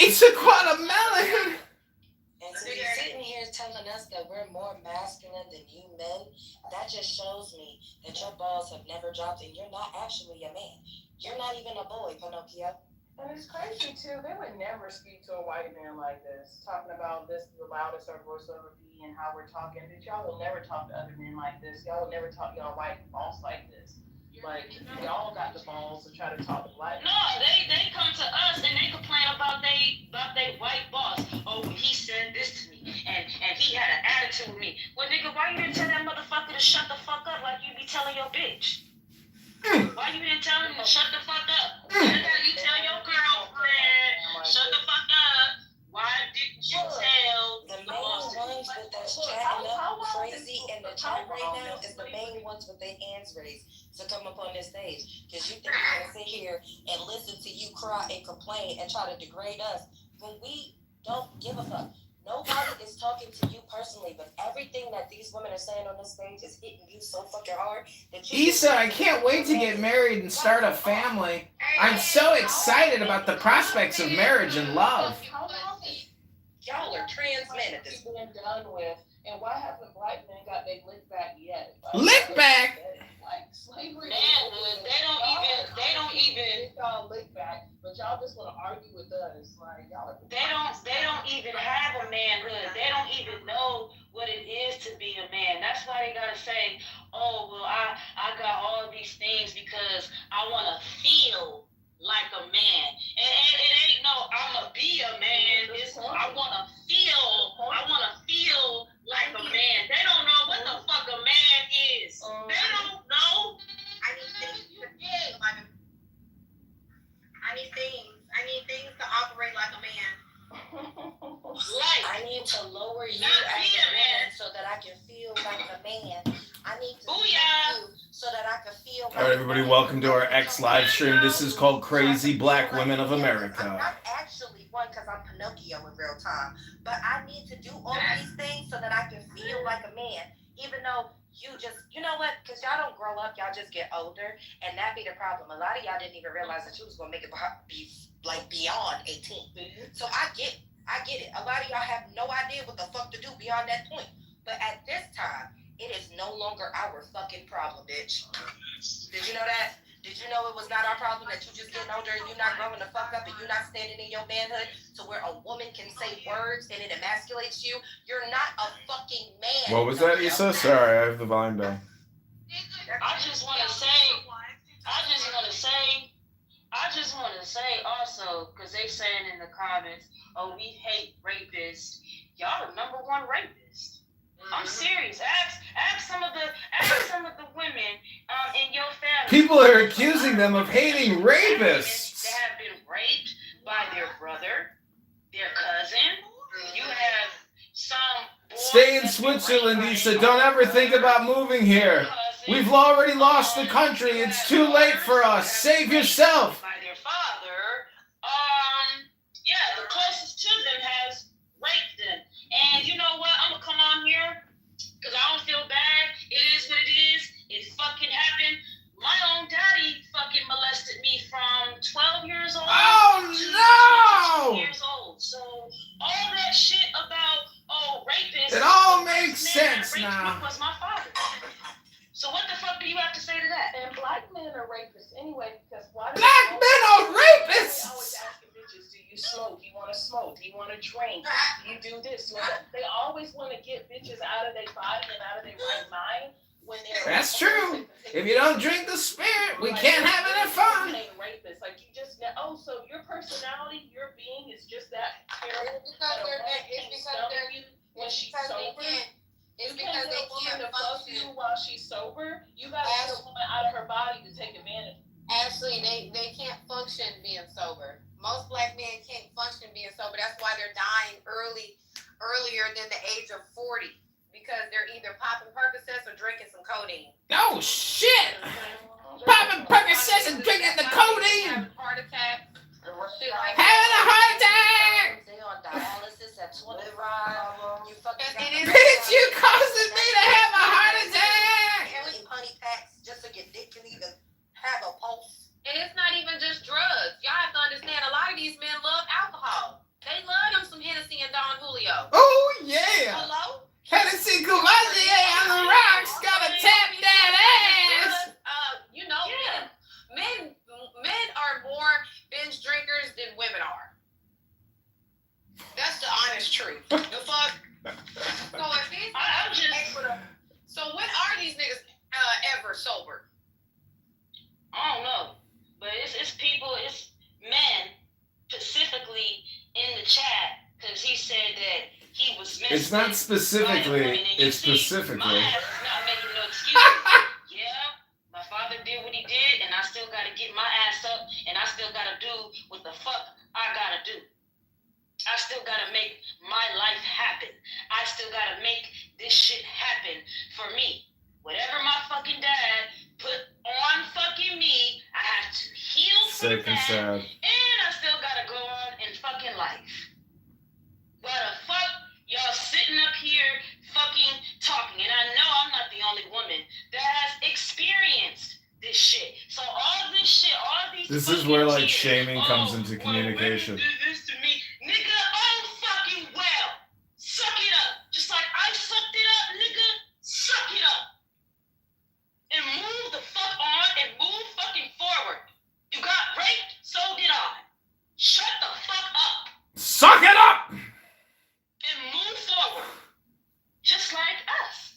Eats a watermelon. And to be sitting here telling us that we're more masculine than you men, that just shows me that your balls have never dropped and you're not actually a man. You're not even a boy, Pinocchio. And it's crazy too. They would never speak to a white man like this, talking about this is the loudest our voice will ever be and how we're talking. But y'all will never talk to other men like this. Y'all will never talk to y'all white boss like this. Like y'all got the balls to try to talk to black. No, they come to us and they complain about they white boss. Oh, he said this to me and he had an attitude with me. Well, nigga, why you didn't tell that motherfucker to shut the fuck up like you be telling your bitch? Why you didn't tell him to shut the fuck up? You tell your girlfriend, shut the fuck up. Why didn't you tell the main ones that's chatting up crazy in the chat right now is the main ones with their hands raised to come up on this stage? Because you think we're gonna sit here and listen to you cry and complain and try to degrade us when we don't give a fuck. Nobody is talking to you personally, but everything that these women are saying on this stage is hitting you so fucking hard that you. Issa, I can't wait to get married and start a family. I'm so excited about the prospects of marriage and love. Y'all are trans men at this point. Done with, and why haven't black men got their lick back yet? Lick back? Like slavery. Man, they don't even y'all lick back, but y'all just want to argue with us. Like y'all. They don't even have a manhood. They don't even know what it is to be a man. That's why they gotta say, oh well, I got all of these things because I want to feel like a man. And it ain't no I'ma be a man. It's I wanna feel like a man. They don't know what the fuck a man is. They don't know. I need things to operate like a man. Like I need to lower you as a man so that I can feel like a man. I need to see you so that I can feel like All right, everybody, welcome to our X live stream. This is called Crazy Black Women of America. I'm not actually one because I'm Pinocchio in real time, but I need to do all these things so that I can feel like a man, even though you know what, because y'all don't grow up, y'all just get older, and that be the problem. A lot of y'all didn't even realize that you was going to make it be like beyond 18. So I get it. A lot of y'all have no idea what the fuck to do beyond that point. But at this time, it is no longer our fucking problem, bitch. Did you know that? Did you know it was not our problem that you just getting older and you not growing the fuck up and you not standing in your manhood to where a woman can say words and it emasculates you? You're not a fucking man. What was that, Issa? Sorry, I have the volume down. I just want to say also, because they saying in the comments, oh, we hate rapists. Y'all the number one rapist. I'm serious. Ask some of the women in your family. People are accusing them of hating rapists. They have been raped by their brother, their cousin. You have some boys. Stay in Switzerland, Issa. Don't ever think about moving here. We've already lost the country. It's too late for us. Save yourself. By their father. Yeah, the closest to them has raped them. And you know what? I'm gonna come on here because I don't feel bad. It is what it is. It fucking happened. My own daddy fucking molested me from 12 years old Oh, to 22 years old. So all that shit about rapists. It all makes sense now. Was my father. So what the fuck do you have to say to that? And black men are rapists anyway because why? Black men are rapists. They always asking bitches, do you smoke? Do you want to smoke? Do you want to drink? Do you do this? They always want to get bitches out of their body and out of their right mind when they're. That's true. If you don't drink the spirit, we can't have any fun. Rapists, like you just so your personality, your being is just that terrible. It's because they can't fuck you while she's sober. You gotta get a woman out of her body to take advantage. Actually, they can't function being sober. Most black men can't function being sober. That's why they're dying earlier than the age of 40 because they're either popping Percocets or drinking some codeine. Oh shit! Popping Percocets and drinking the codeine. Heart attack. Having a heart attack. They on dialysis at 25. You fucking bitch, you causing me to have a heart attack. Honey packs just so your dick can even have a pulse. And it's not even just drugs. Y'all have to understand, a lot of these men love alcohol. true. The fuck? So if these I'm just- able to, so when are these niggas ever sober? I don't know, but it's people, it's men specifically in the chat because he said that he was missing. It's not specifically. It's specifically. My ass is not making no excuses. Yeah, my father did what he did, and I still got to get my ass up, and I still got to do what the fuck I got to do. I still got to make my life happen. I still got to make this shit happen for me. Whatever my fucking dad put on fucking me, I have to heal from Sick and that. sad. And I still gotta go on in fucking life. Why the fuck y'all sitting up here fucking talking? And I know I'm not the only woman that has experienced this shit. So all this shit, all these This is fucking where like tears, shaming comes oh, into well, communication. women do this to me. Nigga, oh fucking well. Suck it up. Just like I sucked it up, nigga. Suck it up. And move the fuck on and move fucking forward. You got raped, so did I. Shut the fuck up Suck it up! and move forward. Just like us.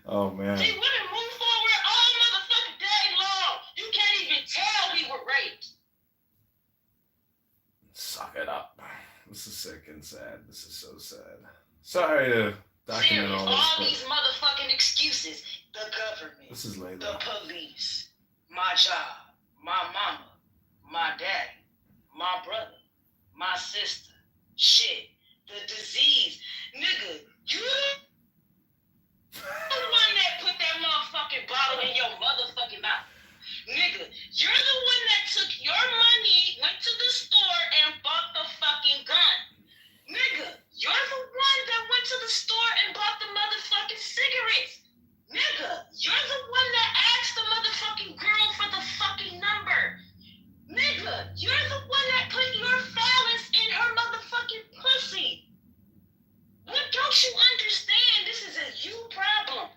Oh man. See, women move forward all motherfucking day long. You can't even tell we were raped. Suck it up. This is sick and sad. This is so sad. Sorry to document Serious. all All this, these motherfucking excuses. The but government, this is the Layla. police, my job, my mama, my daddy, my brother, my sister, shit, the disease. Nigga, you the one that put that motherfucking bottle in your motherfucking mouth. Nigga, you're the one that took your money, went to the store, and bought the fucking gun. Nigga, you're the one that went to the store and bought the motherfucking cigarettes. Nigga, you're the one that asked the motherfucking girl for the fucking number. Nigga, you're the one that put your phallus in her motherfucking pussy. What don't you understand? This is a you problem.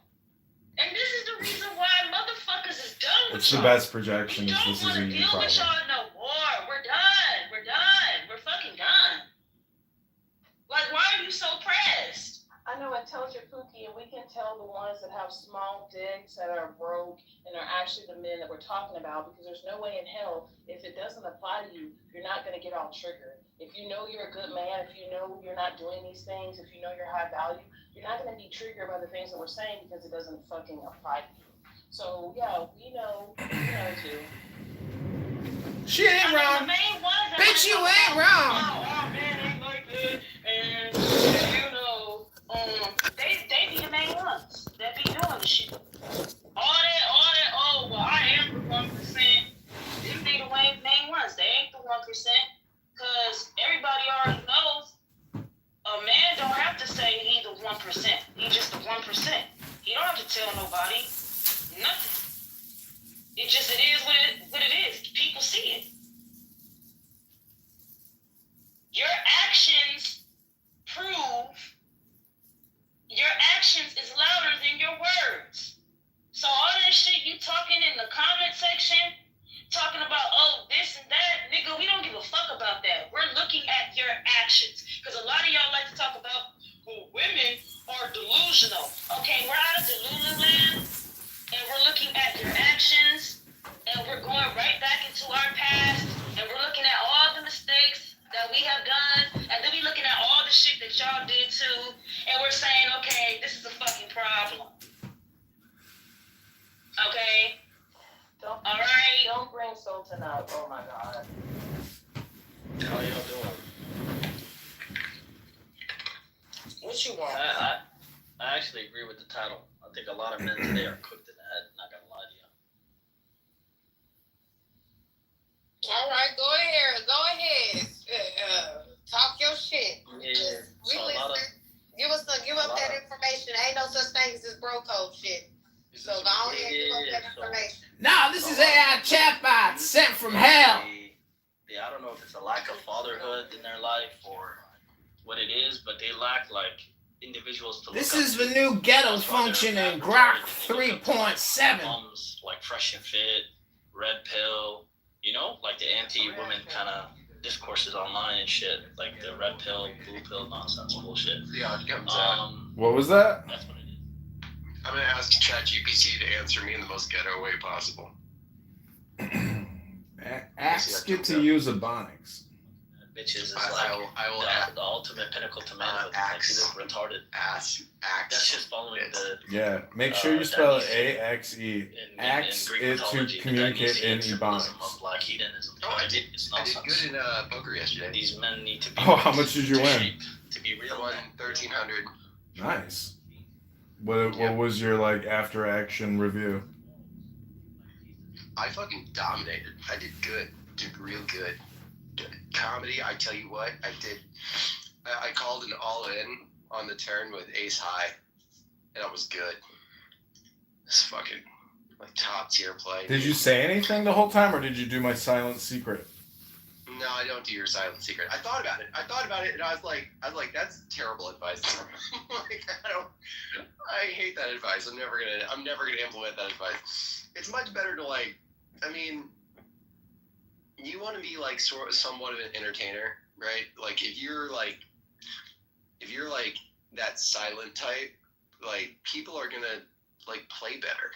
And this is the reason why motherfuckers is done with It's the y'all. best projection. We Is don't this is want a to you deal with problem. y'all no more. We're done. We're done. We're fucking done. Like, why are you so pressed? I know intelligent Pookie, and we can tell the ones that have small dicks that are broke and are actually the men that we're talking about, because there's no way in hell, if it doesn't apply to you, you're not going to get all triggered. If you know you're a good man, if you know you're not doing these things, if you know you're high value, you're not going to be triggered by the things that we're saying because it doesn't fucking apply to you. So, yeah, we know too. She ain't I mean, the wrong. main ones that Bitch, you wanna talk ain't about, wrong. Oh, our man ain't like that, and you know, they be the main ones that be doing the shit. All that. Oh, well, I am the 1%. Them be the main ones. They ain't the 1%, cause everybody already knows a man don't have to say he the 1%. He just the 1%. He don't have to tell nobody nothing. It is what it is. People see it. Your actions prove. Your actions is louder than your words. So all that shit you talking in the comment section, talking about, oh, this and that, nigga, we don't give a fuck about that. We're looking at your actions. Because a lot of y'all like to talk about, well, women are delusional. Okay, we're out of delulu land, and we're looking at your actions, and we're going right back into our past, and we're looking at all the mistakes that we have done, and then we looking at all the shit that y'all did too, and we're saying, okay, this is a fucking problem. Okay? Alright? Don't bring Sultan up. Oh my God. How y'all doing? What you want? I actually agree with the title. I think a lot of men today are cooked in the head, not gonna lie to you. All right, go ahead. Talk your shit. Yeah, We so a lot of listen. Give up that information. Ain't no such thing as this bro code shit. So go on ahead and give up that information. No, this is AI chatbot sent from hell. I don't know if it's a lack of fatherhood in their life or what it is, but they lack like individuals to look This up is to. the new ghetto That's why they're function in advertising Grok to look up to 3.7. Moms like Fresh and Fit, Red Pill, you know, like the anti-women kind of discourses online and shit, like the red pill, blue pill nonsense bullshit. Yeah, it comes out. What was that? That's what it is. I'm gonna ask ChatGPT to answer me in the most ghetto way possible. Ask it to use Ebonics. Bitches is I will the ultimate pinnacle to manhood. Like, he's retarded. axe. That's just following the Yeah, make sure you spell it AXE. in Axe Greek it to mythology, the communicate in Dionysian symbolism Ebonics. of black hedonism. Oh, I did. It's I did nonsense. good in poker yesterday. These men need to be. Oh, how much did you to win? shape, to be I real won men. 1,300. Nice. What was your like after action review? I fucking dominated. I did good. Did real good. Comedy, I tell you what, I did. I called an all-in on the turn with ace high, and I was good. It's fucking like top tier play. Did you say anything the whole time, or did you do my silent secret? No, I don't do your silent secret. I thought about it, and I was like, that's terrible advice. Like, I hate that advice. I'm never gonna implement that advice. It's much better to like, I mean, you want to be like somewhat of an entertainer, right? Like if you're like that silent type, like people are gonna like play better.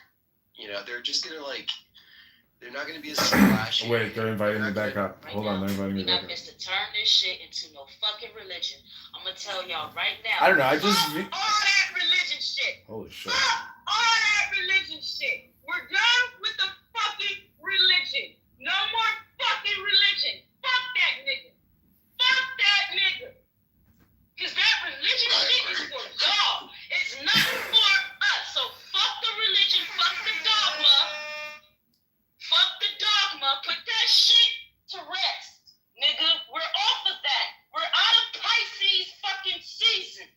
You know, they're just gonna like, they're not gonna be as flashy. Wait, they're inviting me back up. Right Hold on, now, they're inviting me we're back not up. supposed to turn this shit into no fucking religion. I'm gonna tell y'all right now. I don't know. I just. Fuck all that religion shit. Holy shit. Fuck all that religion shit. We're done with the fucking religion. No more fucking religion. Fuck that nigga. Fuck that nigga. Cause that religion shit is for y'all. It's not for us. So fuck the religion. Fuck the dogma. Fuck the dogma. Put that shit to rest. Nigga, we're off of that. We're out of Pisces fucking season.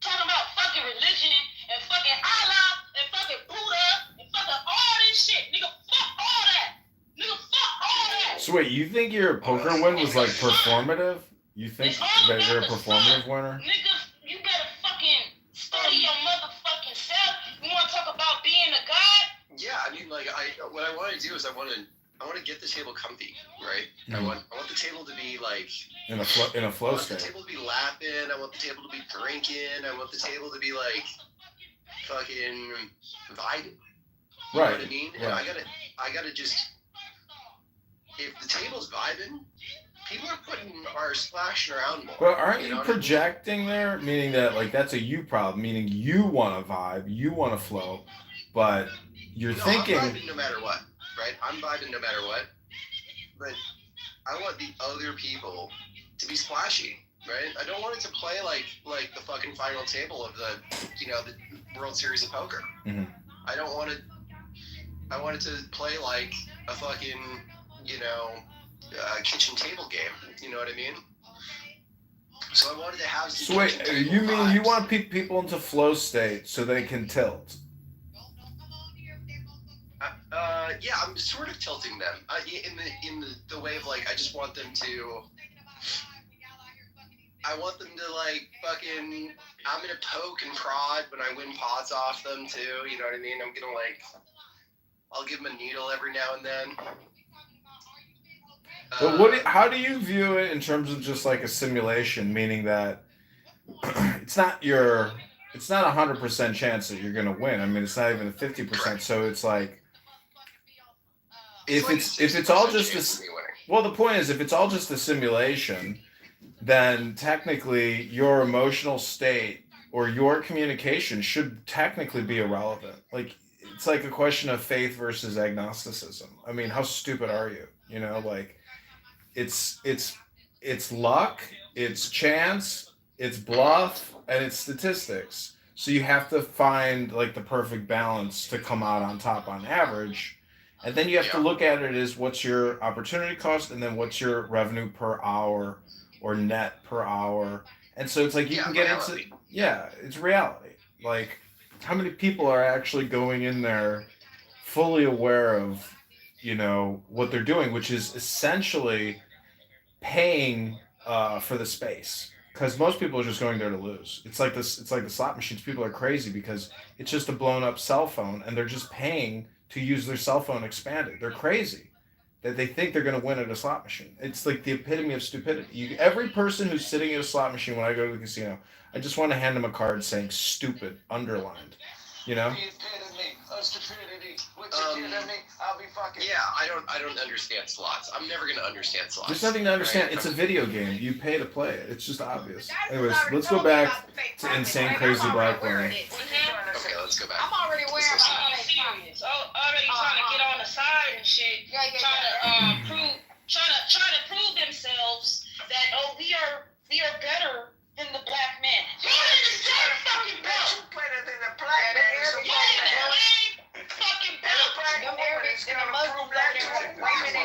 Talking about fucking religion and fucking Allah and fucking Buddha and fucking all this shit. Nigga, fuck all that. Nigga, fuck all that. So wait, you think your poker win was like performative? You think that you're a performative winner? Nigga, you better fucking study your motherfucking self. You want to talk about being a god? Yeah, I mean, like what I want to do is I want to get the table comfy, right? Mhm. I want the table to be like In a flow I want the state. table to be lapping. I want the table to be drinking. I want the table to be like fucking vibing. You know what I mean? And Right. I gotta just, if the table's vibing, people are splashing around more. Well, aren't you know what I mean? projecting there? Meaning that like that's a you problem. Meaning you want to vibe, you want to flow, but you're No, thinking. I'm vibing no matter what, right? I'm vibing no matter what. But I want the other people to be splashy, right? I don't want it to play like the fucking final table of the World Series of Poker. Mhm. I don't want it. I want it to play like a fucking kitchen table game. You know what I mean? So I wanted to have some. So wait, kitchen table you mean you vibes. want people into flow state so they can tilt? Yeah, I'm sort of tilting them in the way of like I just want them to. I want them to like fucking. I'm gonna poke and prod when I win pots off them too. You know what I mean? I'm gonna like. I'll give them a needle every now and then. But how do you view it in terms of just like a simulation? Meaning that it's not 100% chance that you're gonna win. I mean, it's not even a 50%. So it's like. If it's all just a, well, the point is if it's all just a simulation, then technically your emotional state or your communication should technically be irrelevant. Like it's like a question of faith versus agnosticism. I mean, how stupid are you? You know, like it's luck, it's chance, it's bluff, and it's statistics. So you have to find like the perfect balance to come out on top on average. And then you have to look at it as what's your opportunity cost and then what's your revenue per hour or net per hour. And so it's like you can get reality. into, it's reality. Like how many people are actually going in there fully aware of, what they're doing, which is essentially paying for the space. Because most people are just going there to lose. It's like this. It's like the slot machines. People are crazy because it's just a blown up cell phone and they're just paying to use their cell phone expanded. They're crazy. that they think they're going to win at a slot machine. It's like the epitome of stupidity. Every person who's sitting at a slot machine when I go to the casino, I just want to hand them a card saying "stupid" underlined. You know? Yeah, I don't understand slots. I'm never gonna understand slots. There's nothing to understand. Right? It's a video game. You pay to play it. It's just obvious. Anyways, let's go back to Insane Crazy Black Woman. Okay, let's go back. I'm already wearing Let's my I'm serious. Already trying to get on the side and shit. Trying to prove themselves that we are better than the black man. You understand fucking belt? Better than the black man. Fucking belt. Them Arabics and the Muslims are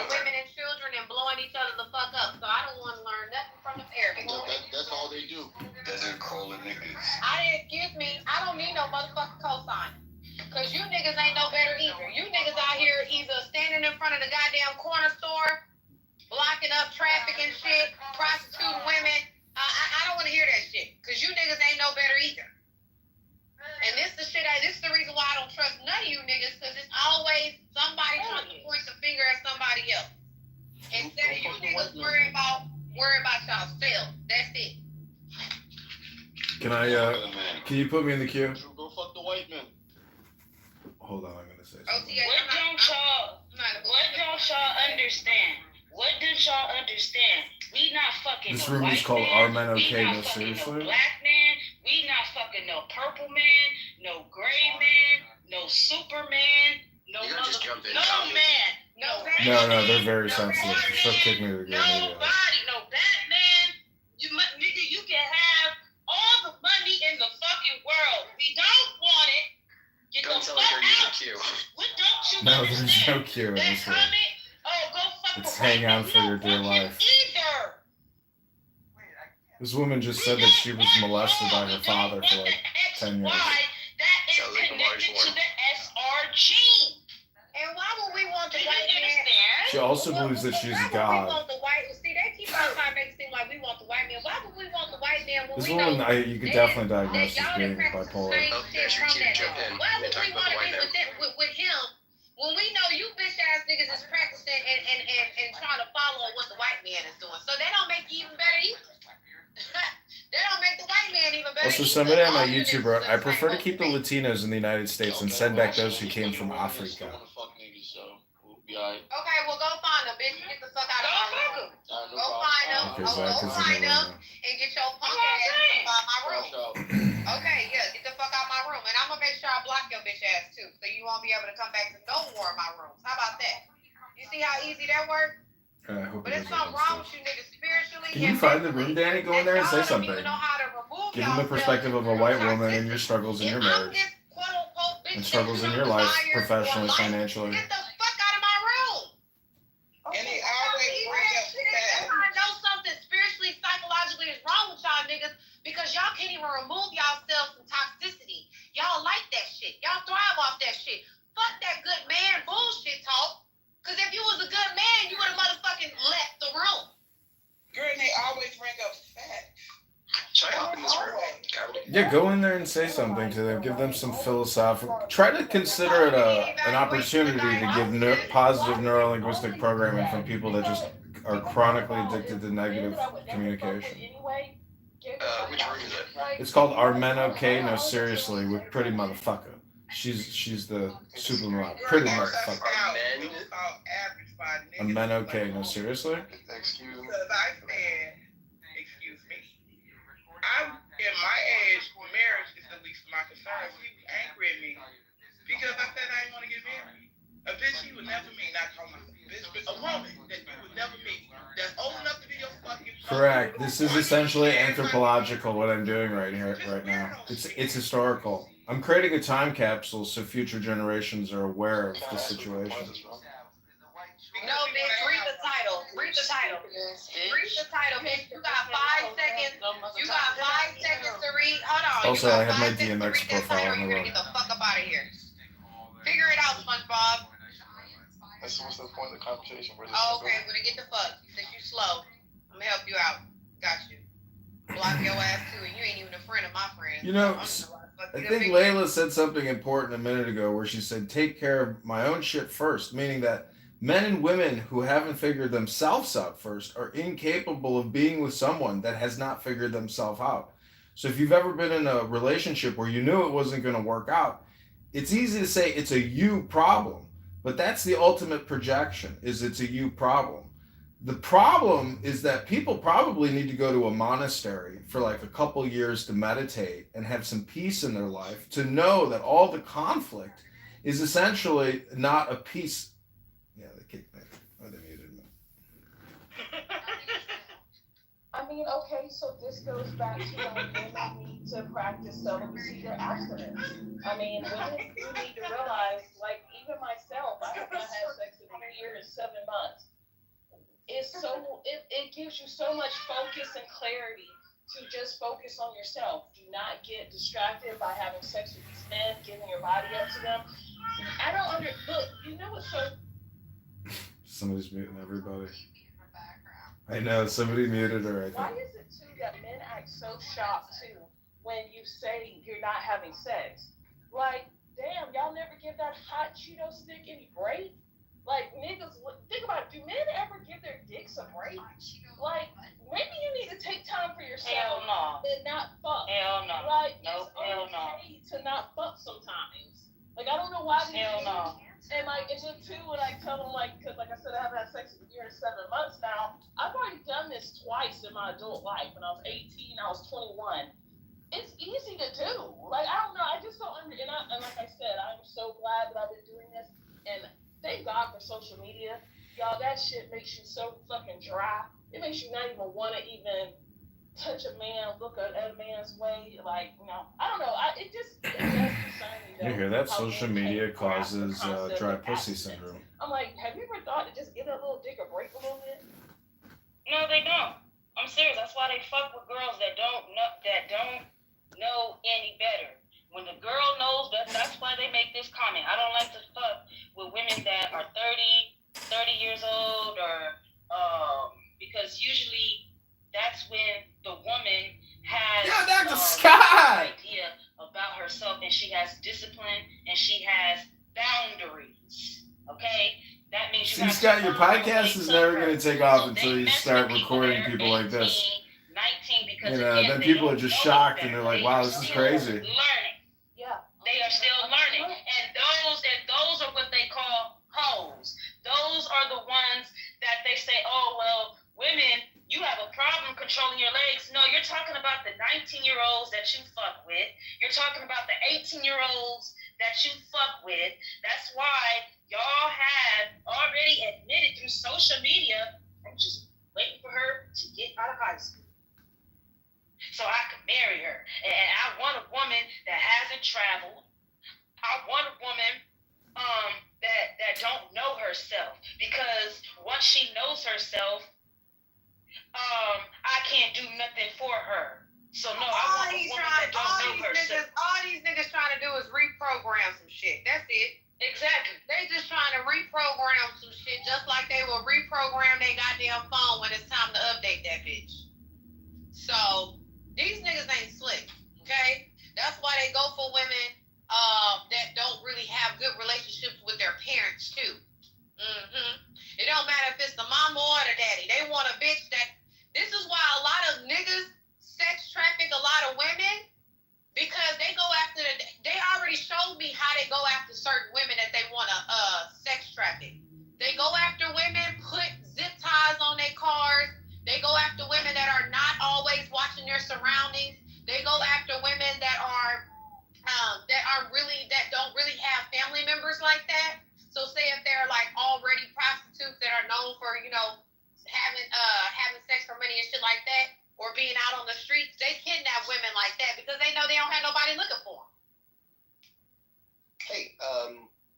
women and children and blowing each other the fuck up. So I don't want to learn nothing from them Arabics. That's all they do. Desert crawling niggas. Excuse me, I don't need no motherfucking cosign. Cause you niggas ain't no better either. You niggas out here either standing in front of the goddamn corner store, blocking up traffic and shit, prostituting women. I don't want to hear that shit. Cause you niggas ain't no better either. And this is the reason why I don't trust none of you niggas, cause it's always somebody trying to point the finger at somebody else. Instead of you niggas worry about yourself. That's it. Can you put me in the queue? Go fuck the white man. Hold on, I'm gonna say Oh, something. yeah, What don't y'all understand? What don't y'all understand? We not fucking This no room is white called man. Are Men Okay? We No, not fucking seriously? no black man. We not fucking no purple man, no gray man, no Superman, no You gotta just jump in. no man, no No, they're very no sensitive. She'll kick me to the game. nobody, no Batman. Nigga, you can have all the money in the fucking world. We don't want it. Get Don't the tell fuck her you're out. the queue. What don't you No, there's understand? no queue in That this room. comment, go fuck It's the hang white on man. for We your don't dear want him life. Either. This woman just said that she was molested by her father for like 10 years. That is Sounds like a large connected to one. the SR gene. And why would we want Do the you white man? understand? She also believes that she's Why would we God. want the white? See, they keep on trying to make it seem like we want the white man. Why would we want the white man when This we woman, know you could definitely diagnose as y'all being done practice the bipolar. same Oh, shit there's your from cue. that Jump nigga? in. Why They would talk we about want the to white be man. with him when we know you bitch ass niggas is practicing and trying to follow what the white man is doing? So they don't make you even better either. They don't make the white man even better. Also, either. somebody on my All you YouTube niggas wrote, is I prefer to like, keep the Latinos in the United States and send back those who came from Africa. okay, well go find them, bitch. Get the fuck out of my room. Go find them. Okay, Zach Go is find in the them room. and get your punk ass out my room. Okay, yeah, get the fuck out my room. And I'm gonna make sure I block your bitch ass too, so you won't be able to come back to no more of my rooms. How about that? You see how easy that works? I hope But he it's doesn't something wrong upstairs. with you niggas spiritually. Can you and find the mentally, room, Danny? Go in that there and say y'all don't something. even know how to remove Give them the yourselves perspective of a from white woman toxicity. and your struggles in If your I'm marriage this quote-unquote bitch and that struggles in you your life, desire professionally, for life, financially. get the fuck out of my room. And they always bring up If I know something spiritually, psychologically is wrong with y'all niggas because y'all can't even remove yourselves from toxicity. Y'all like that shit. Y'all thrive off that shit. Fuck that good man bullshit talk. Because if you was a good man, you would have motherfucking left the room. Girl, and they always bring up facts. Should I hop in this room? Yeah, go in there and say something to them. Give them some philosophical. Try to consider it an opportunity to give positive neurolinguistic programming from people that just are chronically addicted to negative communication. Which room is it? It's called Are Men Okay? No, seriously, with Pretty Motherfucker. She's the super pretty motherfucker. Are Men Okay? No, seriously. Excuse me. Because I said, excuse me, I'm in my age, marriage is the least of my concerns. He was angry at me because I said I didn't want to get married. A bitch you would never meet, not call myself a bitch, but a woman that you would never meet, that's old enough to be your fucking Correct. This is essentially anthropological. What I'm doing right now. It's historical. I'm creating a time capsule so future generations are aware of the situation. No, bitch, read the title. Read the title. Read the title, bitch. You got 5 seconds. You got 5 seconds to read. Hold on. Also, you got I have my 5 seconds to DMX read that profile title, on the you're road. gonna get the fuck up out of here. Figure it out, SpongeBob. That's what's the point of the conversation. Oh, okay, well, then get the fuck. Since you slow, I'm gonna help you out. Got you. Block your ass too, and you ain't even a friend of my friend. You know, So I think Layla said something important a minute ago where she said, take care of my own shit first, meaning that Men and women who haven't figured themselves out first are incapable of being with someone that has not figured themselves out. So if you've ever been in a relationship where you knew it wasn't going to work out, it's easy to say it's a you problem, but that's the ultimate projection, is it's a you problem. The problem is that people probably need to go to a monastery for like a couple years to meditate and have some peace in their life to know that all the conflict is essentially not a piece. Yeah, they kicked me. Oh, they muted me. I mean, okay, so this goes back to women need to practice celibacy or abstinence. I mean, women do need to realize, like, even myself, I have not had sex in a year and 7 months. It gives you so much focus and clarity to just focus on yourself. Do not get distracted by having sex with these men, giving your body up to them. I don't look, you know what's so... Somebody's muting everybody. I know, somebody muted her, I think. Why is it too that men act so shocked too when you say you're not having sex? Like, damn, y'all never give that hot Cheeto stick any break? Like, niggas, think about it, do men ever give their dicks a break? Like, maybe you need to take time for yourself. Hell no. And not fuck. Hell no. Like, No, it's hell no. okay to not fuck sometimes. Like, I don't know why these Hell no. And like, and then too, when I tell them, like, because like I said, I haven't had sex in a year and 7 months now. I've already done this twice in my adult life. When I was 18, I was 21. It's easy to do. Like, I don't know. I just don't and like I said, I'm so glad that I've been doing this. And thank God for social media. Y'all, that shit makes you so fucking dry. It makes you not even want to even touch a man, look at a man's way. Like, you know, I don't know. It just concern me. You hear that? Social media causes dry pussy abstinence. syndrome. I'm like, have you ever thought to just give that little dick a break a little bit? No, they don't. I'm serious. That's why they fuck with girls that don't know any better. When the girl knows that, that's why they make this comment. I don't like to fuck with women that are 30 years old, or because usually that's when the woman has idea about herself, and she has discipline and she has boundaries. Okay? That means you See, Scott, your podcast is never going to take off until you start recording people like this. 19, because You know, then people are just shocked and they're like, wow, this is crazy. Learning. Yeah. They are still learning. And those are what they call hoes. Those are the ones that they say, oh, well, women, you have a problem controlling your legs. No, you're talking about the 19-year-olds that you fuck with. You're talking about the 18-year-olds that you fuck with. That's why y'all have already admitted through social media, I'm just waiting for her to get out of high school so I can marry her. And I want a woman that hasn't traveled. I want a woman that don't know herself, because once she knows herself, I can't do nothing for her. So no, I want a woman that don't know herself. All these niggas trying to do is reprogram some shit. That's it. Exactly. They just trying to reprogram some shit, just like they will reprogram their goddamn phone when it's time to update that bitch. So these niggas ain't slick, okay? That's why they go for women that don't really have good relationships with their parents too. It don't matter if it's the mama or the daddy. They want a bitch that. This is why a lot of niggas sex traffic a lot of women, because they go after. They already showed me how they go after certain women that they want to sex traffic. They go after women, put zip ties on their cars. They go after women that are not always watching their surroundings. They go after women that don't really have family members like that. So say if they're like already prostitutes that are known for, you know, having sex for money and shit like that, or being out on the streets, they kidnap women like that because they know they don't have nobody looking for them. Hey,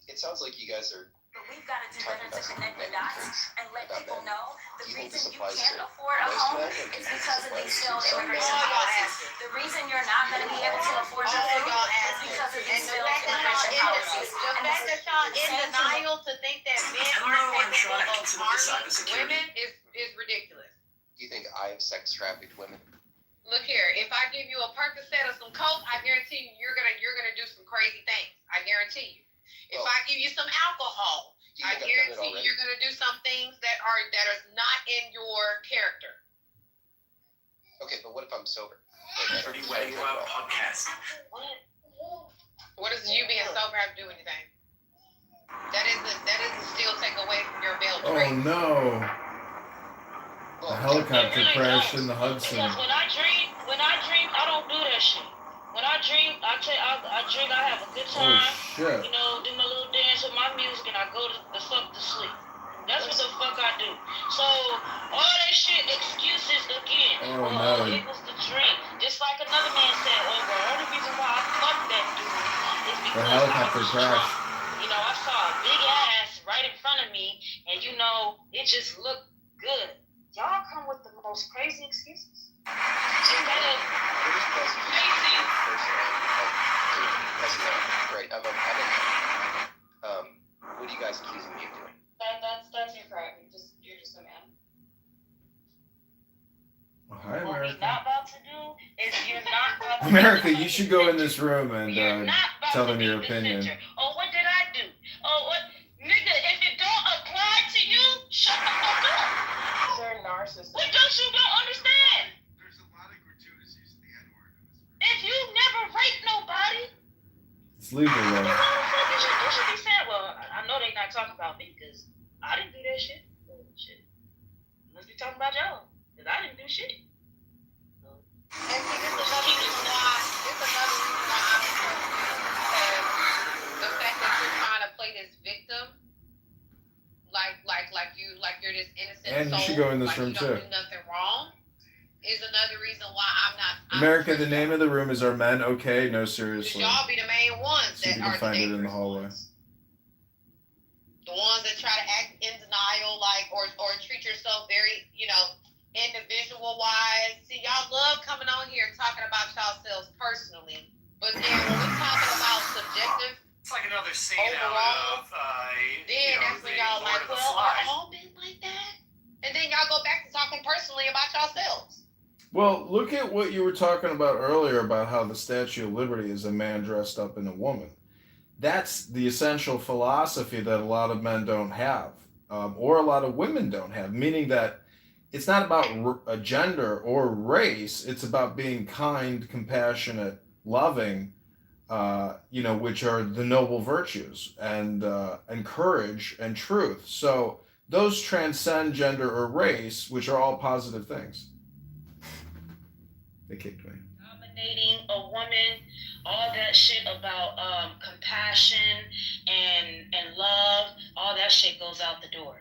it sounds like you guys are. But we've got to do better to connect the dots and let people know the reason you applies can't to afford a most home men, is because of these failed some immigration men. policies. The reason you're not going to be able to afford your food is because of these failed immigration policies. The fact that y'all in denial to think that men aren't capable of harming women is ridiculous. Do you think I've sex trafficked women? Look here, if I give you a Percocet or some Coke, I guarantee you you're gonna do some crazy things. I guarantee you. If I give you some alcohol, I guarantee you're gonna do some things that are not in your character. Okay, but what if I'm sober? Pretty Wedding Lab podcast. What does you being sober have to do with anything? That isn't still take away from your male Oh traits. no. A helicopter crash in the Hudson. Because when I drink, I don't do that shit. When I drink, I drink, I have a good time. Oh shit. You know, do my little dance with my music, and I go the fuck to sleep. That's what the fuck I do. So all that shit, excuses again. Oh no. It was the drink. Just like another man said, well, the only reason why I fucked that dude is because The helicopter I was crash. drunk. You know, I saw a big ass right in front of me, and you know, it just looked good. Y'all come with the most crazy excuses. Instead of crazy. Right. What are you guys accusing me of doing? That's your crime. You're just a man. Well, hi, What we're America. not about to do is you're not about to America, you should go in this room and You're not about tell to them be your the opinion. center. Oh, what did I do? Oh, what? Nigga, if it don't apply to you, shut the fuck up. They're narcissists. What don't understand? There's a lot of gratuitous use of the N-word in this room. If you never raped nobody, It's legal then though. why the fuck you should be saying, well, I know they not talking about me because I didn't do that shit. Oh, shit. Must be talking about y'all because I didn't do shit. And see, this is another reason why I'm because the fact that you're trying to play this victim, like you're this innocent And you soul, should go in this like room you don't too. do nothing wrong, is another reason why I'm America, the name of the room is Are Men Okay? No, Because seriously. y'all be the main ones See if that you can are find the it in the dangerous hallway. ones. The ones that try to act in denial, or treat yourself very, individual wise. See, y'all love coming on here and talking about yourselves personally, but then when we're talking about subjective, It's like another scene Overall, out of then that's when y'all Lord like, of the well, are Flies. all men like that? And then y'all go back to talking personally about yourselves. Well, look at what you were talking about earlier about how the Statue of Liberty is a man dressed up in a woman. That's the essential philosophy that a lot of men don't have, or a lot of women don't have, meaning that it's not about a gender or race. It's about being kind, compassionate, loving, which are the noble virtues, and courage and truth. So those transcend gender or race, which are all positive things. They kicked me. Dominating a woman, all that shit about compassion and love, all that shit goes out the door.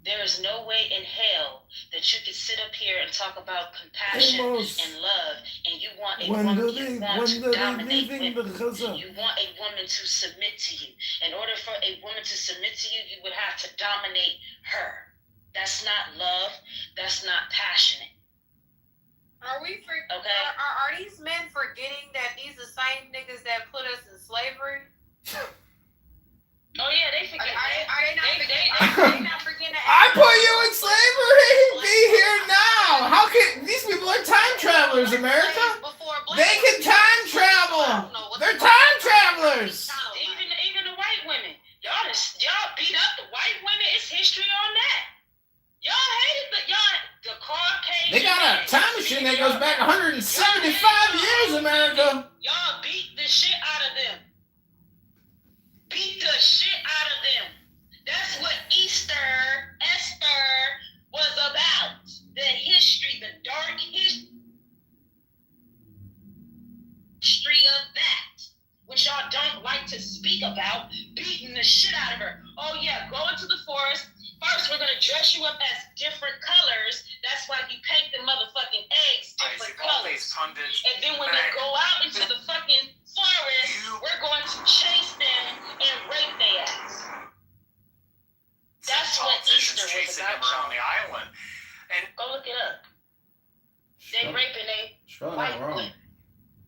There is no way in hell that you could sit up here and talk about compassion and love, and you want a woman to dominate women. You want a woman to submit to you. In order for a woman to submit to you, you would have to dominate her. That's not love. That's not passionate. Are Okay. Are these men forgetting that these are the same niggas that put us in slavery? Oh yeah, they forget. Are they not forgetting? They not forgetting that? I put you in slavery. Be here now. How can these people are time travelers, America? They can time travel. They're time travelers. Even the white women. Y'all beat up the white women. It's history on that. Y'all hated the Caucasian. They got a time machine that goes back 175 years, America. Y'all beat the shit out of them. Beat the shit out of them. That's what Esther was about. The history, the dark history of that, which y'all don't like to speak about, beating the shit out of her. Oh yeah, go into the forest. First, we're gonna dress you up as different colors. That's why you paint the motherfucking eggs different colors. And then when they go out into the fucking forest, we're going to chase them and rape their ass. That's what Easter was chasing about. him around the island. And go look it up. They raping they white women.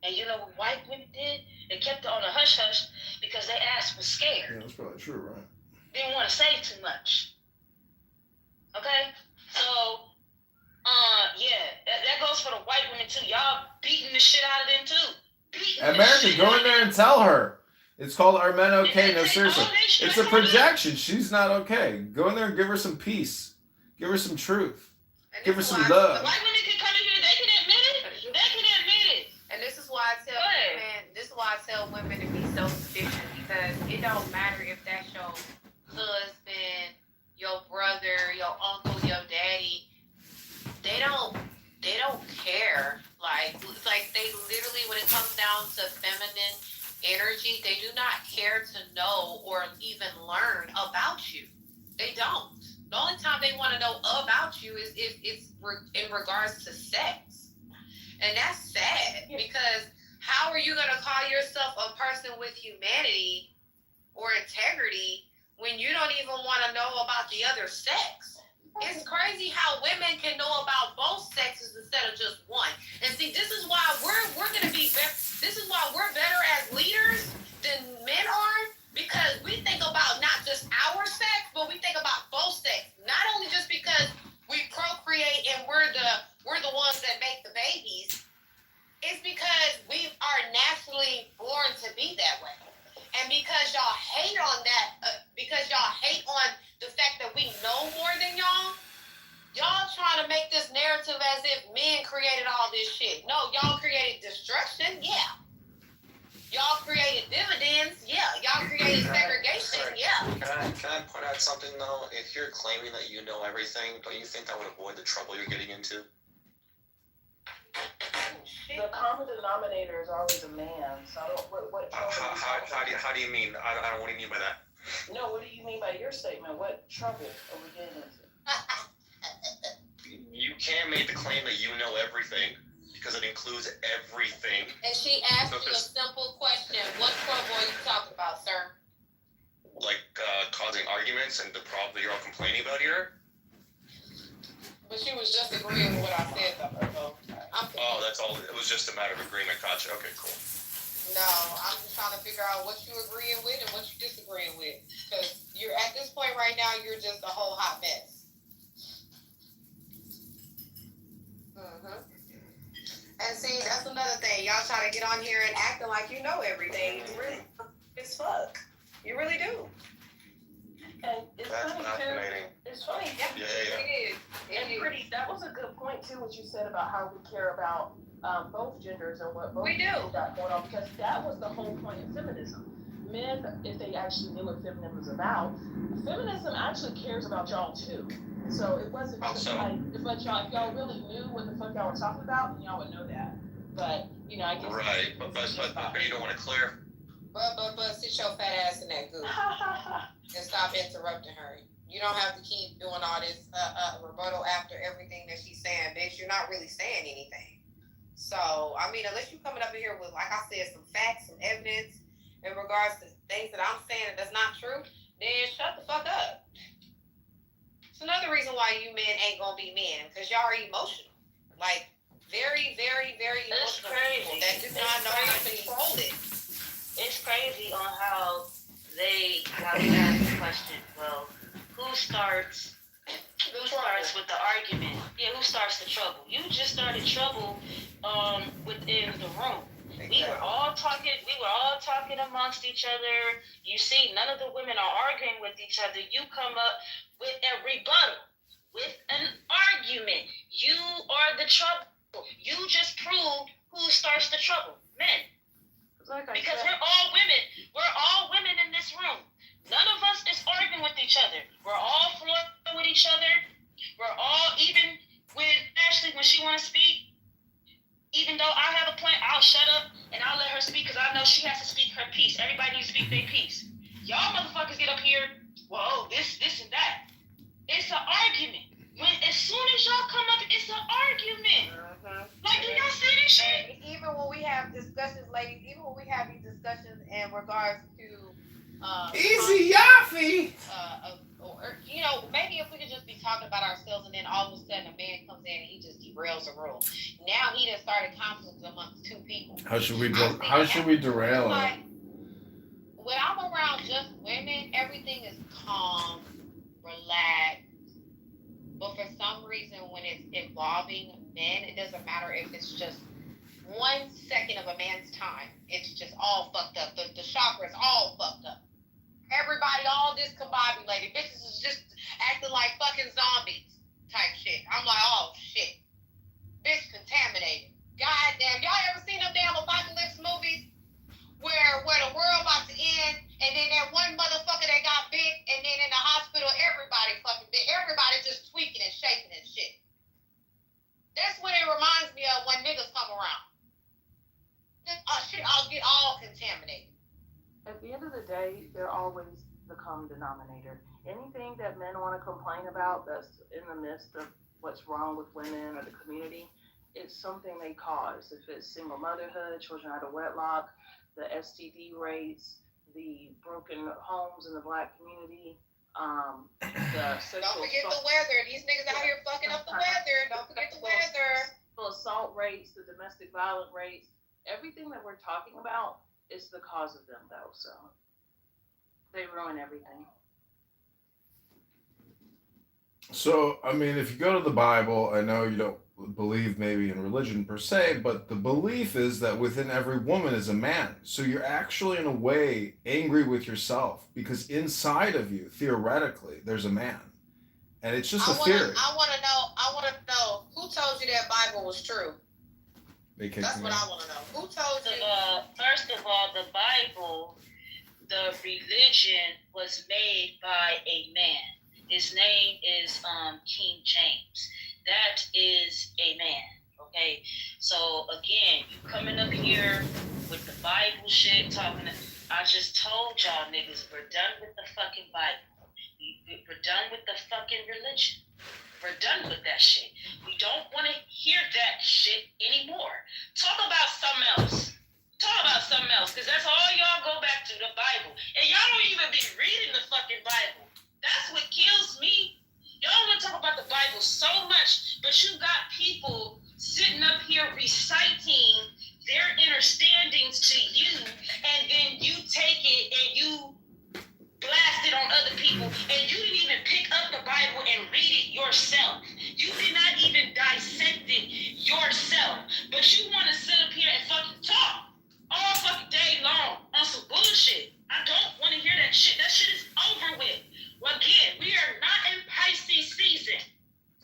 And you know what white women did? They kept it on a hush hush because their ass was scared. Yeah, that's probably true, right? They didn't want to say too much. Okay? So, that goes for the white women too. Y'all beating the shit out of them too. America, go in there and tell her. It's called Are Men Okay? No, Take seriously. all that shit It's a from her. projection. She's not okay. Go in there and give her some peace. Give her some truth. And Give her this is some why- love. White women can come in here, they can admit it. They can admit it. And this is why I tell Go ahead. women. This is why I tell women to be self-sufficient, because it don't matter if that's your husband, your brother, your uncle, your daddy. They don't care. Like they literally, when it comes down to feminine energy, they do not care to know or even learn about you. They don't. The only time they want to know about you is if it's in regards to sex. And that's sad, because how are you going to call yourself a person with humanity or integrity when you don't even want to know about the other sex? It's crazy how women can know about both sexes instead of just one. And see, this is why we're going to be better. This is why we're better as leaders than men are, because we think about not just our sex, but we think about both sex. Not only just because we procreate and we're the ones that make the babies. It's because we are naturally born to be that way. And because y'all hate on that, because y'all hate on the fact that we know more than y'all trying to make this narrative as if men created all this shit. No, y'all created destruction, yeah. Y'all created dividends, yeah. Y'all created segregation, yeah. Can I point out something though? If you're claiming that you know everything, don't you think that would avoid the trouble you're getting into? The common denominator is always a man. So I don't, what How do you mean? I don't. What do you mean by that? No, what do you mean by your statement? What trouble are we getting into? You can't make the claim that you know everything because it includes everything. And she asked you a simple question. What trouble are you talking about, sir? Like causing arguments and the problem that you're all complaining about here. But she was just agreeing with what I said to her, though. Oh, that's all. It was just a matter of agreement. Gotcha. Okay, cool. No, I'm just trying to figure out what you agreeing with and what you disagreeing with. Because you're at this point right now, you're just a whole hot mess. And see, that's another thing. Y'all try to get on here and acting like you know everything. You really as fuck. You really do. And it's That's funny fascinating. too. It's funny. Yeah. It is. And pretty. That was a good point too. What you said about how we care about both genders and what both We do. people got going on, because that was the whole point of feminism. Men, if they actually knew what feminism was about, feminism actually cares about y'all too. So it wasn't just like, but y'all really knew what the fuck y'all were talking about, and y'all would know that. But you know, I guess Right, but you don't want to clear. But sit your fat ass in that goo and stop interrupting her. You don't have to keep doing all this rebuttal after everything that she's saying, bitch. You're not really saying anything. So, I mean, unless you're coming up in here with, like I said, some facts, some evidence in regards to things that I'm saying that's not true, then shut the fuck up. It's another reason why you men ain't gonna be men, because y'all are emotional. Like, very, very, very That's emotional crazy. people that do not know how to control it. It's crazy on how they ask the question, well, who starts with the argument? Yeah, who starts the trouble? You just started trouble within the room. We were all talking amongst each other. You see, none of the women are arguing with each other. You come up with a rebuttal, with an argument. You are the trouble. You just proved who starts the trouble. Men. Because we're all women. We're all women in this room. None of us is arguing with each other. We're all flirting with each other. We're all, even with Ashley, when she want to speak, even though I have a point, I'll shut up and I'll let her speak, because I know she has to speak her piece. Everybody needs to speak their piece. Y'all motherfuckers get up here, well, this and that. It's an argument. As soon as y'all come up, it's an argument. Like, do y'all see this shit? And even when we have discussions, ladies, even when we have these discussions in regards to Easy Yaffe! Or, you know, maybe if we could just be talking about ourselves, and then all of a sudden a man comes in and he just derails the room. Now he done started conflict amongst two people. How should we derail it? When I'm around just women, everything is calm, relaxed. But for some reason, when it's involving men, it doesn't matter if it's just 1 second of a man's time, it's just all fucked up. The chakras all fucked up. Everybody all discombobulated. Bitches is just acting like fucking zombies type shit. I'm like, oh shit. Bitch contaminated. Goddamn. Y'all ever seen them damn apocalypse movies? Where the world about to end, and then that one motherfucker that got bit, and then in the hospital, everybody fucking bit. Everybody just tweaking and shaking and shit. That's what it reminds me of when niggas come around. Shit, I'll get all contaminated. At the end of the day, they're always the common denominator. Anything that men want to complain about that's in the midst of what's wrong with women or the community, it's something they cause. If it's single motherhood, children out of wedlock, the STD rates, the broken homes in the Black community, the sexual Don't forget the weather. These niggas out here fucking up the weather. Don't forget the weather. Assault rates, the domestic violence rates, everything that we're talking about is the cause of them, though. So they ruin everything. So, I mean, if you go to the Bible, I know you don't believe maybe in religion per se, but the belief is that within every woman is a man. So you're actually, in a way, angry with yourself because inside of you, theoretically, there's a man. And it's just a theory. I want to know, who told you that Bible was true? That's what I want to know. Who told you? First of all, the Bible, the religion was made by a man. His name is King James. That is a man. Okay, so again, you coming up here with the Bible shit, I just told y'all niggas, we're done with the fucking Bible. We're done with the fucking religion. We're done with that shit. We don't want to hear that shit anymore. Talk about something else. Because that's all y'all go back to, the Bible. And y'all don't even be reading the fucking Bible. That's what kills me. Y'all want to talk about the Bible so much, but you got people sitting up here reciting their understandings to you, and then you take it and you blast it on other people, and you didn't even pick up the Bible and read it yourself. You did not even dissect it yourself, but you want to sit up here and fucking talk all fucking day long on some bullshit. I don't want to hear that shit. That shit is over with. Well, again, we are not in Pisces season.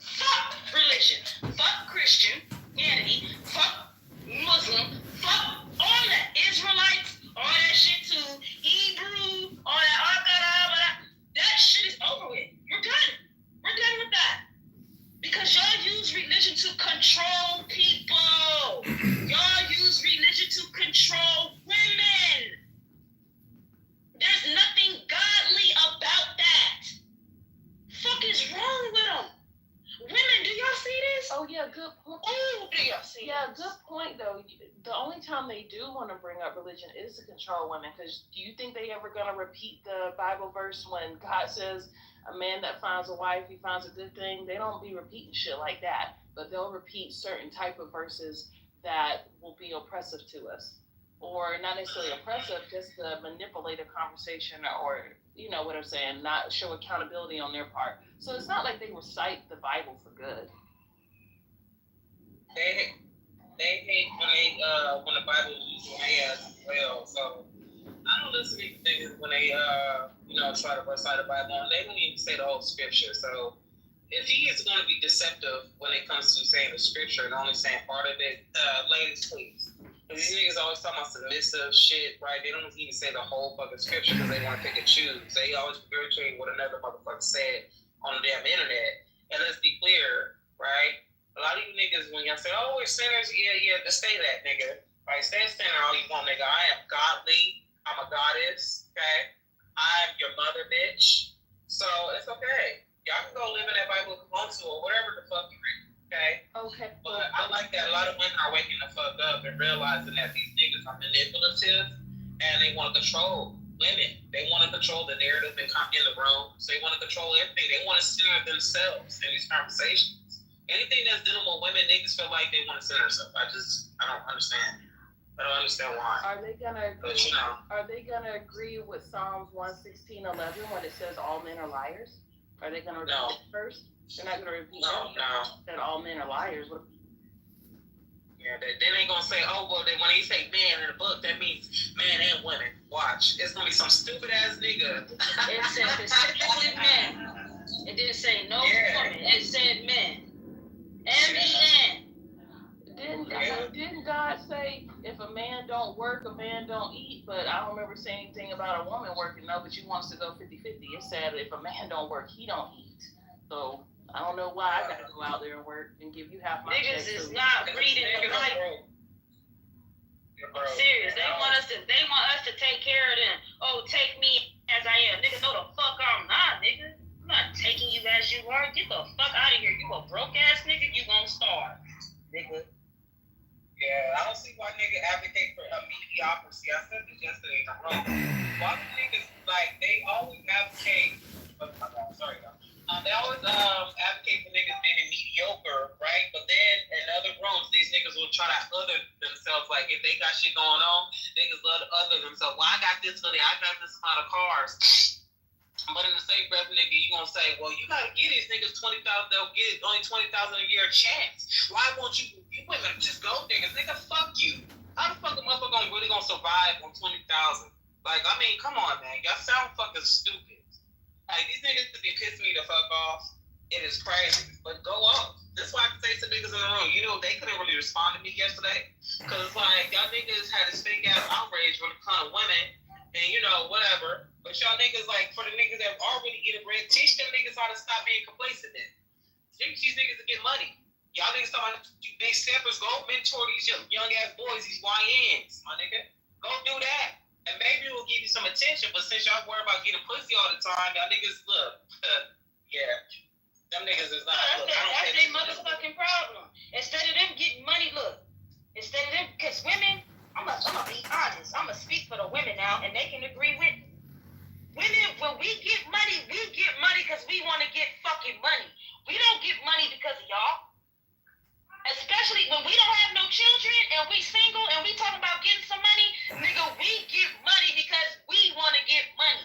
Fuck religion. Fuck Christianity. Fuck Muslim. Fuck all that. Israelites. All that shit too. Hebrew. All that. That shit is over with. You're done. We're done with that. Because y'all use religion to control people. Y'all use religion to control women. There's nothing godly about that. Fuck is wrong with them? Women, do y'all see this? Oh yeah, good point. Oh, do y'all see this? Good point though. The only time they do want to bring up religion is to control women. Because do you think they ever gonna repeat the Bible verse when God says a man that finds a wife, he finds a good thing? They don't be repeating shit like that, but they'll repeat certain type of verses that will be oppressive to us. Or not necessarily oppressive, just to manipulate a conversation, or, you know what I'm saying, not show accountability on their part. So it's not like they recite the Bible for good. They hate when the Bible is used in their ass as well. So I don't listen to these niggas when they try to recite the Bible, and they don't even say the whole scripture. So if he is going to be deceptive when it comes to saying the scripture and only saying part of it, ladies, please. These niggas always talking about submissive shit, right? They don't even say the whole fucking scripture because they want to pick and choose. They always regurgitate what another motherfucker said on the damn internet. And let's be clear, right? A lot of you niggas, when y'all say, oh, we're sinners, yeah, just say that, nigga. Right? Stay a sinner all you want, nigga. I am godly. I'm a goddess, okay? I'm your mother, bitch. So it's okay. Y'all can go live in that Bible if you want to, or whatever the fuck you read. Okay. But I like that a lot of women are waking the fuck up and realizing that these niggas are manipulative and they want to control women. They want to control the narrative in the room. So they want to control everything. They want to center themselves in these conversations. Anything that's dealing with women, niggas feel like they want to center themselves. I don't understand. I don't understand why. Are they gonna agree? Are they gonna agree with Psalms 116:11 when it says all men are liars? Are they gonna repeat it first? They're not gonna repeat that all men are liars. Yeah, they ain't gonna say, oh, well, then when they say man in the book, that means man and women. Watch. It's gonna be some stupid ass nigga. It said specifically men. It didn't say no woman. It said men. M-E-N. Didn't God say if a man don't work, a man don't eat? But I don't remember saying anything about a woman working. No, but you want us to go 50-50. It said if a man don't work, he don't eat. So I don't know why I gotta go out there and work and give you half my Niggas check, is too. not reading the Bible. I'm serious. They want us to take care of them. Oh, take me as I am. Nigga, no the fuck I'm not, nigga. I'm not taking you as you are. Get the fuck out of here. You a broke ass nigga, you gonna starve. Nigga. Yeah, I don't see why nigga advocate for a mediocrity. I said this yesterday in the room. Why do niggas, like, they always advocate, sorry, y'all. They always advocate for niggas being mediocre, right? But then in other rooms, these niggas will try to other themselves. Like, if they got shit going on, niggas love to other themselves. Well, I got this hoodie, I got this amount of cars. But in the same breath, nigga, you gonna say, well, you gotta give these niggas 20,000, they'll get only 20,000 a year chance. Why won't you women just go niggas? Nigga, fuck you. How the fuck a motherfucker really gonna survive on 20,000? Like, I mean, come on, man. Y'all sound fucking stupid. Like, these niggas be pissing me the fuck off. It is crazy. But go off. That's why I can say to niggas in the room, you know, they couldn't really respond to me yesterday. Cause like, y'all niggas had this fake ass outrage when it comes to women. And you know, whatever. But y'all niggas, like, for the niggas that already getting bread, teach them niggas how to stop being complacent then. Teach these niggas to get money. Y'all niggas talking about you big steppers, go mentor these young ass boys, these YNs, my nigga. Go do that. And maybe it will give you some attention, but since y'all worry about getting pussy all the time, y'all niggas, look, yeah. Them niggas is not, that's their motherfucking problem. Instead of them getting money, look, instead of them, because women, I'm gonna be honest, I'm gonna speak for the women now, and they can agree with me. Women, when we get money because we want to get fucking money. We don't get money because of y'all. Especially when we don't have no children and we single and we talking about getting some money, nigga, we get money because we want to get money.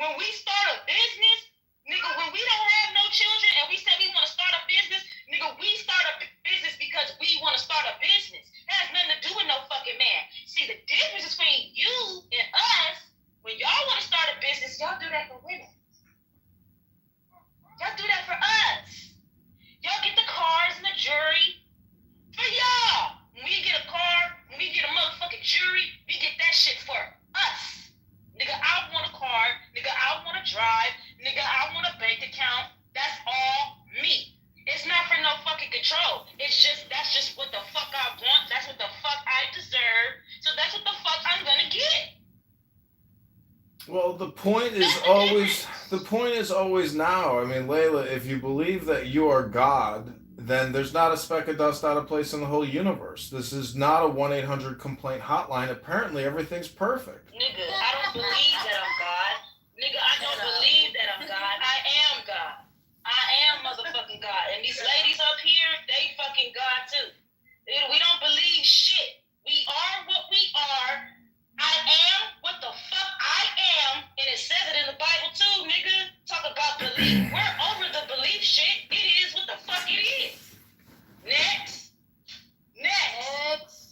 When we start a business, nigga, when we don't have no children and we say we want to start a business, nigga, we start a business because we want to start a business. That has nothing to do with no fucking man. See, the difference between you and us, when y'all want to start a business, y'all do that for women. Y'all do that for us. Y'all get the cars and the jewelry. For y'all, when we get a car, when we get a motherfucking jewelry, we get that shit for us. Nigga, I want a car. Nigga, I want to drive. Nigga, I want a bank account. That's all me. It's not for no fucking control. That's just what the fuck I want. That's what the fuck I deserve. So that's what the fuck I'm gonna get. Well, the point is always now. I mean, Layla, if you believe that you are God, then there's not a speck of dust out of place in the whole universe. This is not a 1-800 complaint hotline. Apparently, everything's perfect. Nigga, I don't believe that I'm God. Nigga, I don't believe that I'm God. I am God. I am motherfucking God. And these ladies up here, they fucking God too. We don't believe shit. We are what we are. I am what the fuck I am. And it says it in the Bible too, nigga. Talk about belief. We're over the belief shit. It is what the fuck it is. Next.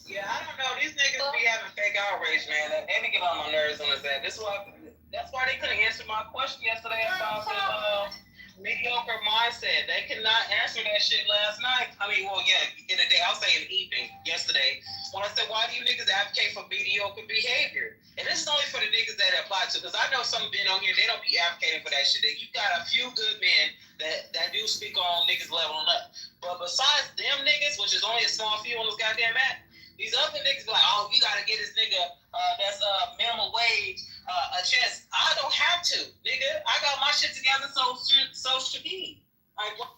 Yeah, I don't know. These niggas be having fake outrage, man. They be getting on my nerves on this app. That's why they couldn't answer my question yesterday about the mediocre mindset. They could not answer that shit last night. I mean, well, yeah, in the day, I'll say in the evening, yesterday, when I said, why do you niggas advocate for mediocre behavior? And this is only for the niggas that apply to, because I know some men on here, they don't be advocating for that shit. You got a few good men that do speak on niggas leveling up. But besides them niggas, which is only a small few on this goddamn app, these other niggas be like, oh, you gotta get this nigga that's minimum wage a chance. I don't have to, nigga. I got my shit together, so should he. Like, what?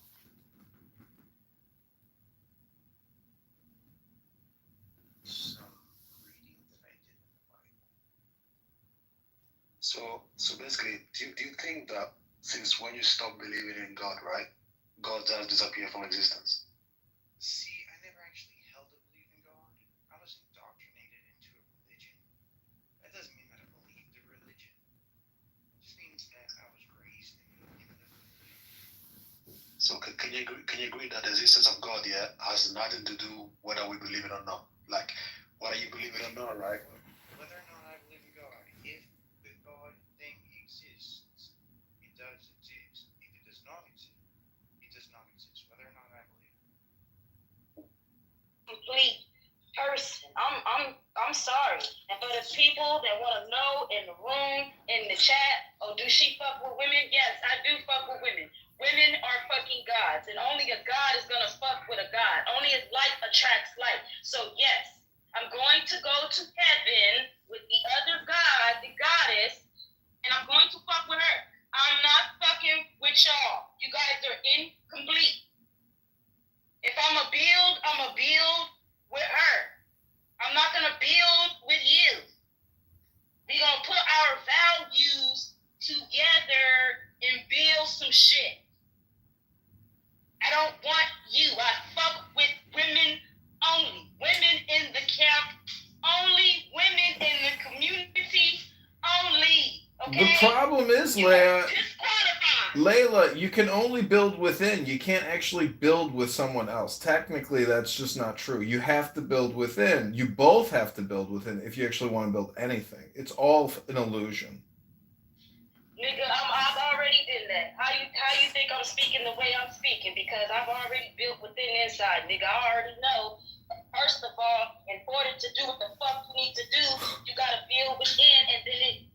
So basically, do you think that since when you stop believing in God, right, God does disappear from existence? See, I never actually held a belief in God. I was indoctrinated into a religion. That doesn't mean that I believed the religion. It just means that I was raised in the religion. So can you agree that the existence of God, has nothing to do whether we believe it or not? Like, whether you believe it or not, right? Whether or not I believe in God, if the God thing exists, it does exist. If it does not exist, it does not exist. Whether or not I believe it. Complete person. I'm sorry. And for the people that want to know in the room, in the chat, oh, do she fuck with women? Yes, I do fuck with women. Women are fucking gods, and only a god is gonna fuck with a god. Only as like attracts like. So yes, I'm going to go to heaven with the other god, the goddess, and I'm going to fuck with her. I'm not fucking with y'all. You guys are incomplete. If I'm a build with her. I'm not gonna build with you. We're gonna put our values together and build some shit. I don't want you. I fuck with women only. Women in the camp only. Women in the community only. Okay? The problem is, Layla, you can only build within. You can't actually build with someone else. Technically, that's just not true. You have to build within. You both have to build within if you actually want to build anything. It's all an illusion. Nigga, I've already did that. How you think I'm speaking the way I'm speaking? Because I've already built within inside, nigga. I already know. First of all, in order to do what the fuck you need to do, you gotta build within, and then it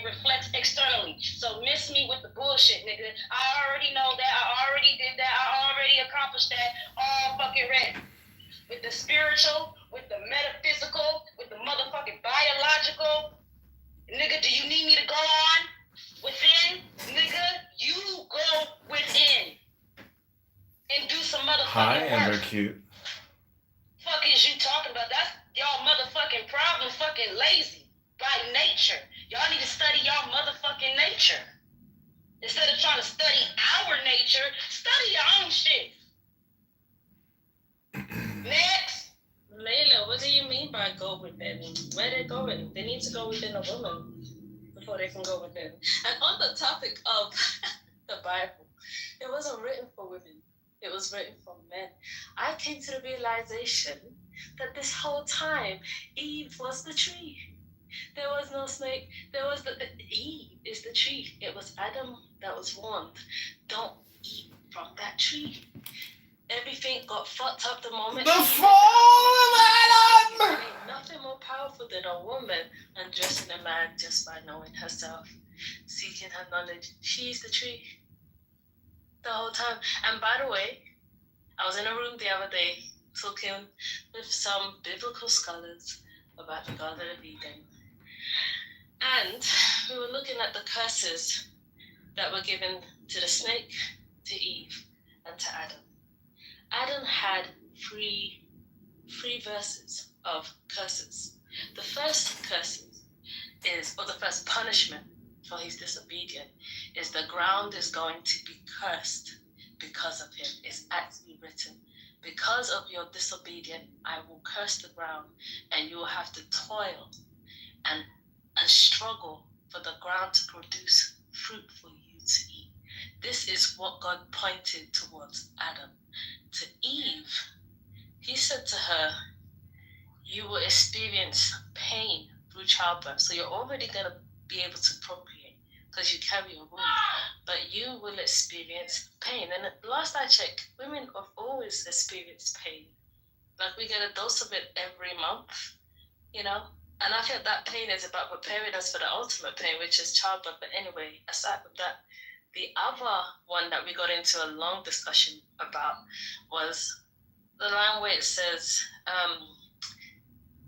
reflects externally. So miss me with the bullshit, nigga. I already know that. I already did that. I already accomplished that. All fucking ready. With the spiritual, with the metaphysical, with the motherfucking biological. Nigga, do you need me to go on within? Nigga, you go within and do some motherfucking Hi, work. Cute. Fuck is you talking about? That's y'all motherfucking problem. Fucking lazy by nature. Y'all need to study y'all motherfucking nature. Instead of trying to study our nature, study your own shit. Next. Layla, what do you mean by go within? Where they going? They need to go within a woman before they can go within. And on the topic of the Bible, it wasn't written for women. It was written for men. I came to the realization that this whole time, Eve was the tree. There was no snake. There was the Eve is the tree. It was Adam that was warned. Don't eat from that tree. Everything got fucked up the moment. The fall of Adam! There ain't nothing more powerful than a woman undressing a man just by knowing herself, seeking her knowledge. She's the tree. The whole time. And by the way, I was in a room the other day talking with some biblical scholars about the Garden of Eden. And we were looking at the curses that were given to the snake, to Eve, and to Adam. Adam had three verses of curses. The first curses or the first punishment for his disobedience is the ground is going to be cursed because of him. It's actually written, because of your disobedience, I will curse the ground, and you will have to toil and struggle for the ground to produce fruit for you to eat. This is what God pointed towards Adam. To Eve, he said to her, you will experience pain through childbirth. So you're already going to be able to procreate because you carry a womb. But you will experience pain. And last I checked, women have always experienced pain. Like we get a dose of it every month, you know? And I think that pain is about preparing us for the ultimate pain, which is childbirth. But anyway, aside from that, the other one that we got into a long discussion about was the line where it says,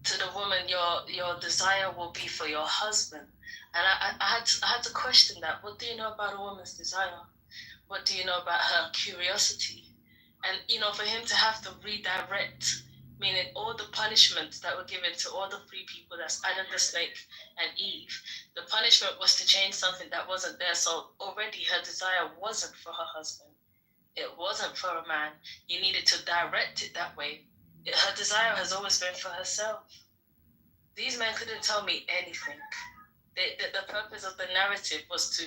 to the woman, your desire will be for your husband. And I had to question that. What do you know about a woman's desire? What do you know about her curiosity? And, you know, for him to have to redirect, meaning all the punishments that were given to all the three people, that's Adam, the snake, and Eve, the punishment was to change something that wasn't there. So already her desire wasn't for her husband. It wasn't for a man. You needed to direct it that way. Her desire has always been for herself. These men couldn't tell me anything. The purpose of the narrative was to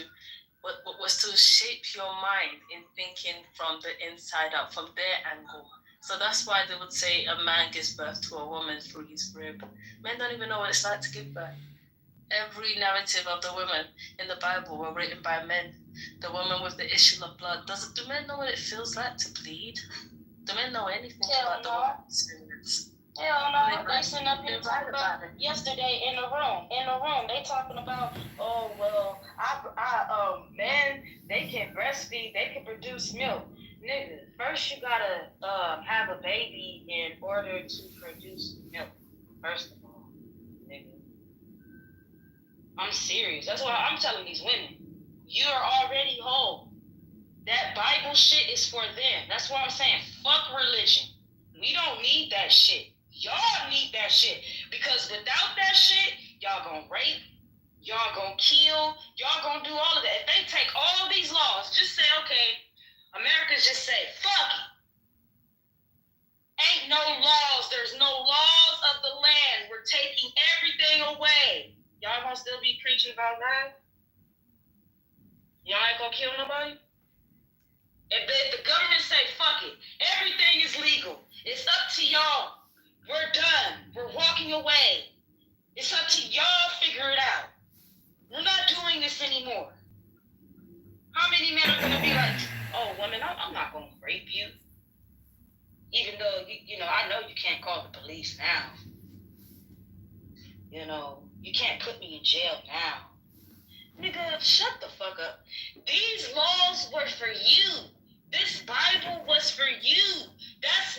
was to shape your mind in thinking from the inside out, from their angle. So that's why they would say a man gives birth to a woman through his rib. Men don't even know what it's like to give birth. Every narrative of the women in the Bible were written by men. The woman with the issue of blood. Do men know what it feels like to bleed? Do men know anything about the woman's experience? Hell no, they sitting up here talking about yesterday in the room, they talking about, oh well, men, they can breastfeed, they can produce milk. Nigga, first you gotta have a baby in order to produce milk. First of all, nigga. I'm serious. That's why I'm telling these women, you're already whole. That Bible shit is for them. That's what I'm saying. Fuck religion. We don't need that shit. Y'all need that shit. Because without that shit, y'all gonna rape, y'all gonna kill, y'all gonna do all of that. If they take all these laws, just say, okay, Americans just say, fuck it. Ain't no laws. There's no laws of the land. We're taking everything away. Y'all gonna still be preaching about God? Y'all ain't gonna kill nobody? If the government say, fuck it, everything is legal. It's up to y'all. We're done. We're walking away. It's up to y'all figure it out. We're not doing this anymore. How many men are going to be like, oh, women, I'm not going to rape you. Even though, I know you can't call the police now. You can't put me in jail now. Nigga, shut the fuck up. These laws were for you. This Bible was for you. That's